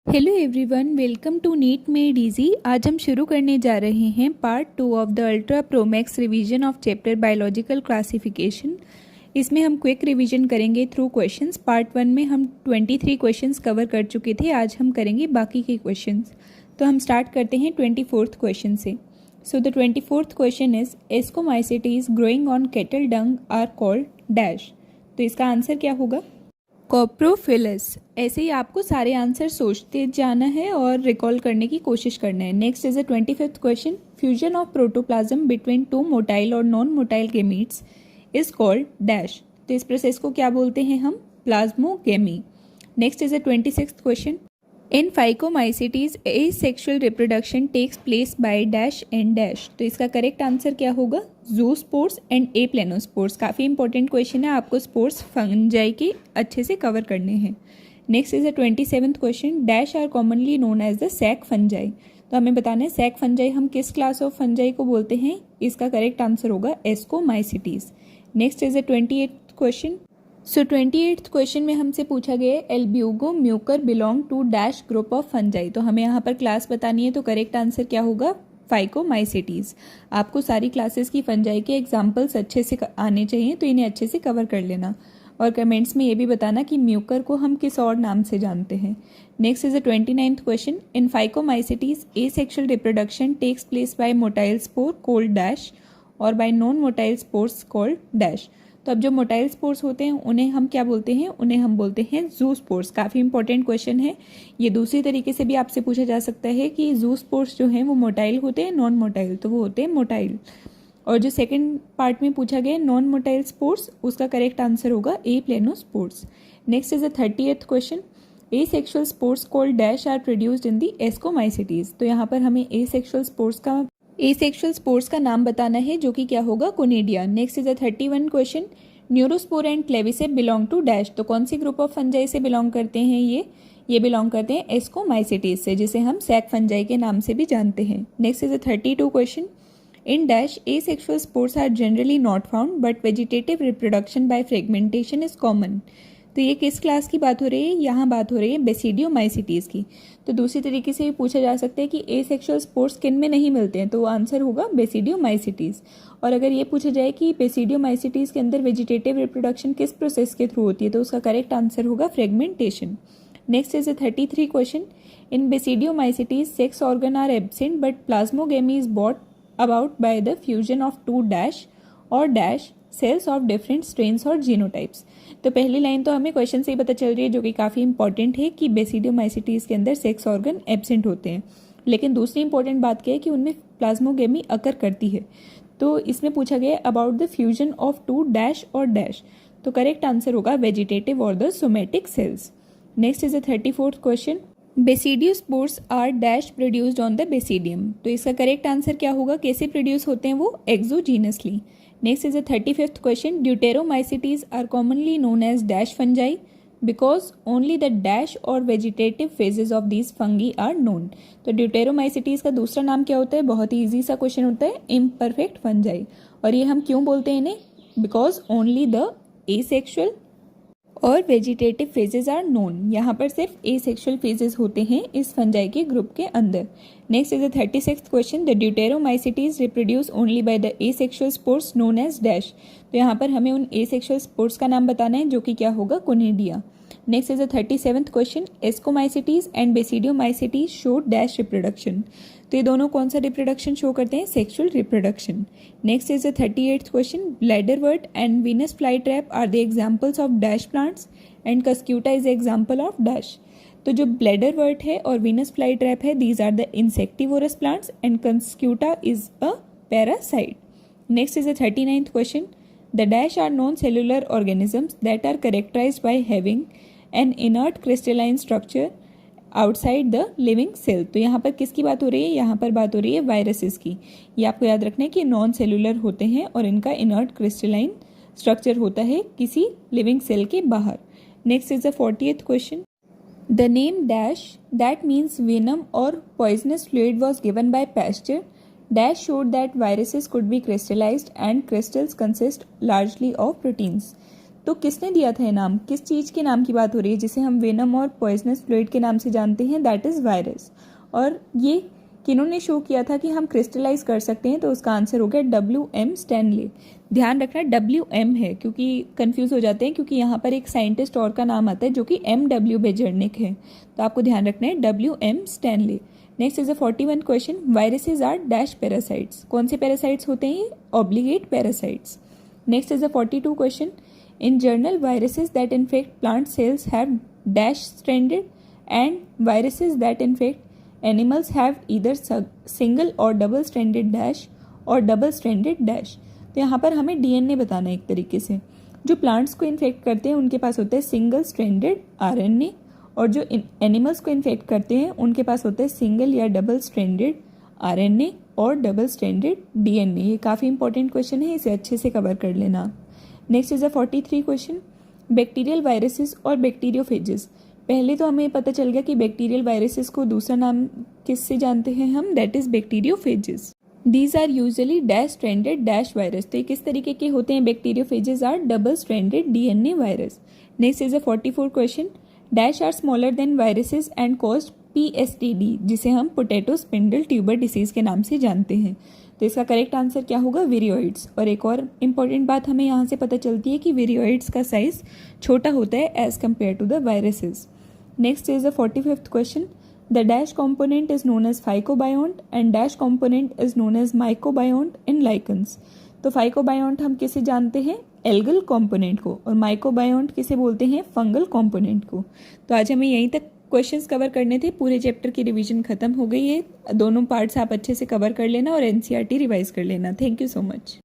Hello everyone, welcome to NEET made easy. आज हम शुरू करने जा रहे हैं part 2 of the ultra pro max revision of chapter biological classification. इसमें हम क्विक रिवीजन करेंगे थ्रू क्वेश्चंस। पार्ट 1 में हम 23 क्वेश्चंस कवर कर चुके थे, आज हम करेंगे बाकी के क्वेश्चंस। तो हम स्टार्ट करते हैं 24th क्वेश्चन से। So the 24th question is ascomycetes growing on cattle dung are called dash. तो इसका आंसर क्या होगा? कॉप्रोफिलस। ऐसे ही आपको सारे आंसर सोचते जाना है और रिकॉल करने की कोशिश करना है। Next is the 25th question, fusion of protoplasm between two motile or non motile gametes is called dash. तो इस प्रोसेस को क्या बोलते हैं हम? Plasmogamy. Next is the 26th question, in phycomycetes asexual reproduction takes place by dash and dash. तो इसका correct answer क्या होगा? Zoospores and aplanospores. काफ़ी इंपॉर्टेंट क्वेश्चन है, आपको स्पोर्स फंजाई के अच्छे से कवर करने हैं। Next is the 27th question, dash are commonly known as the sac fungi. तो हमें बताना है सैक फंजाई हम किस क्लास ऑफ फंजाई को बोलते हैं। इसका करेक्ट आंसर होगा ascomycetes. Next is the 28th question. So 28th question में हमसे पूछा गया albugo mucor belong to dash group of fungi. तो हमें यहाँ पर क्लास बतानी है, तो करेक्ट आंसर क्या होगा? फाइकोमाइसिटीज। आपको सारी क्लासेस की फंजाई के एग्जाम्पल्स अच्छे से आने चाहिए, तो इन्हें अच्छे से कवर कर लेना और कमेंट्स में ये भी बताना कि म्यूकर को हम किस और नाम से जानते हैं। Next is the 29th question, in phycomycetes asexual reproduction takes place by motile spore called dash or by non motile spores called dash. तो अब जो मोटाइल स्पोर्स होते हैं उन्हें हम क्या बोलते हैं? उन्हें हम बोलते हैं जू स्पोर्स। काफ़ी इंपॉर्टेंट क्वेश्चन है ये। दूसरी तरीके से भी आपसे पूछा जा सकता है कि जू स्पोर्स जो हैं वो मोटाइल होते हैं नॉन मोटाइल, तो वो होते हैं मोटाइल। और जो सेकंड पार्ट में पूछा गया नॉन मोटाइल स्पोर्स, उसका करेक्ट आंसर होगा aplanospores. Next is the 30th question, asexual spores called dash are produced in the ascomycetes. तो यहाँ पर हमें एसेक्सुअल स्पोर्स का नाम बताना है, जो कि क्या होगा? Conidia. Next is the 31 question, neurospora and claviceps belong to dash. तो कौन सी ग्रुप ऑफ फंजाई से बिलोंग करते हैं ये बिलोंग करते हैं एस्कोमाइसिटीज से, जिसे हम सैक फंजाई के नाम से भी जानते हैं। Next is the 32 question, in dash asexual spores are generally not found but vegetative reproduction by fragmentation is common. तो ये किस क्लास की बात हो रही है? यहाँ बात हो रही है बेसिडियोमाइसिटीज की। तो दूसरी तरीके से भी पूछा जा सकता है कि एसेक्सुअल स्पोर्स किन में नहीं मिलते हैं, तो वो आंसर होगा बेसिडियोमाइसिटीज। और अगर ये पूछा जाए कि बेसिडियोमाइसिटीज के अंदर वेजिटेटिव रिप्रोडक्शन किस प्रोसेस के थ्रू होती है, तो उसका करेक्ट आंसर होगा fragmentation. Next is the 33 question, in basidiomycetes sex organ are absent but plasmogamy is bought about by the fusion of two dash और dash cells of different strains or genotypes. तो पहली line तो हमें question से ही पता चल रही है, जो कि काफ़ी इंपॉर्टेंट है, कि बेसिडियोमाइसिटीज के अंदर सेक्स ऑर्गन एब्सेंट होते हैं। लेकिन दूसरी इंपॉर्टेंट बात क्या है कि उनमें प्लाज्मोगेमी अकर करती है। तो इसमें पूछा गया about the fusion of two dash और डैश। तो करेक्ट आंसर होगा वेजिटेटिव और the somatic cells. Next is the 34th question, basidiospores are dash produced on the basidium. तो इसका करेक्ट आंसर क्या होगा? कैसे प्रोड्यूस होते हैं वो? Exogenously. Next is the 35th question, deuteromycetes are commonly known as dash fungi because only the dash or vegetative phases of these fungi are known. तो deuteromycetes का दूसरा नाम क्या होता है? बहुत ही ईजी सा क्वेश्चन होता है, इम्परफेक्ट फंजाई। और ये हम क्यों बोलते हैं इन्हें? बिकॉज ओनली द एसेक्सुअल और वेजिटेटिव फेजेज आर नोन। यहाँ पर सिर्फ एसेक्सुअल फेजेज होते हैं इस फंजाई के ग्रुप के अंदर। Next is the 36th question, the deuteromycetes reproduce only by the asexual spores known as dash. तो यहाँ पर हमें उन एसेक्सुअल स्पोर्स का नाम बताना है, जो कि क्या होगा? Conidia. Next is the 37th question, ascomycetes and basidiomycetes show dash reproduction. तो ये दोनों कौन सा रिप्रोडक्शन शो करते हैं? Sexual reproduction. Next is the 38th question, bladderwort and Venus fly trap are the examples of dash plants and cuscuta is example of dash. तो जो bladderwort है और वीनस फ्लाई ट्रैप है, these are the insectivorous plants and cuscuta is a parasite. Next is the 39th question, the dash are non cellular organisms that are characterised by having an inert crystalline structure outside the living cell. तो यहाँ पर किसकी बात हो रही है? यहाँ पर बात हो रही है वायरसेस की। ये आपको याद रखना है कि नॉन सेलुलर होते हैं और इनका इनर्ट क्रिस्टलाइन स्ट्रक्चर होता है किसी लिविंग सेल के बाहर। Next is the 40th question, the name dash that means venom or poisonous fluid was given by Pasteur dash showed that viruses could be crystallized and crystals consist largely of proteins। तो किसने दिया था ये नाम, किस चीज़ के नाम की बात हो रही है जिसे हम वेनम और पॉइजनस फ्लूइड के नाम से जानते हैं, दैट इज़ वायरस। और ये किन्होंने शो किया था कि हम क्रिस्टलाइज कर सकते हैं, तो उसका आंसर हो गया WM स्टैनले। ध्यान रखना WM है, क्योंकि कंफ्यूज हो जाते हैं, क्योंकि यहाँ पर एक साइंटिस्ट और का नाम आता है जो कि MW बेजर्निक है, तो आपको ध्यान रखना है WM Stanley. Next is a 41 question, viruses are dash parasites. कौन से पैरासाइट्स होते हैं? Obligate parasites. Next is a 42 question, in general viruses that infect plant cells have dash stranded and viruses that infect animals have either single और double stranded dash और double stranded dash. तो यहाँ पर हमें DNA बताना है एक तरीके से। जो प्लांट्स को इन्फेक्ट करते हैं उनके पास होता है सिंगल स्ट्रैंडेड RNA, और जो एनिमल्स को इन्फेक्ट करते हैं उनके पास होता है सिंगल या डबल स्ट्रैंडेड RNA और डबल स्ट्रैंडेड DNA। ये काफ़ी इंपॉर्टेंट क्वेश्चन है, इसे अच्छे से कवर कर लेना। Next is a 43 question, bacterial viruses और बैक्टीरियोफेजेस। पहले तो हमें पता चल गया कि बैक्टीरियल वायरसेस को दूसरा नाम किससे जानते हैं हम, that is bacteriophages. These are usually dash stranded dash virus. तो ये किस तरीके के होते हैं? Bacteriophages are double stranded DNA virus. Next is a 44 question, dash are smaller than viruses and caused PSTD, जिसे हम पोटैटो स्पिंडल ट्यूबर डिसीज के नाम से जानते हैं। तो इसका करेक्ट आंसर क्या होगा? विरियोइड्स। और एक और इम्पॉर्टेंट बात हमें यहाँ से पता चलती है कि विरियोइड्स का साइज छोटा होता है as compared to the viruses. Next is the 45th question, the dash component is known as phycobiont and dash component is known as mycobiont in lichens। तो फाइकोबायोंट हम किसे जानते हैं? एल्गल कंपोनेंट को, और माइकोबायोंट किसे बोलते हैं? फंगल कंपोनेंट को। तो आज हमें यहीं तक क्वेश्चंस कवर करने थे, पूरे चैप्टर की रिवीजन खत्म हो गई है। दोनों पार्ट्स आप अच्छे से कवर कर लेना और NCERT रिवाइज कर लेना। Thank you so much.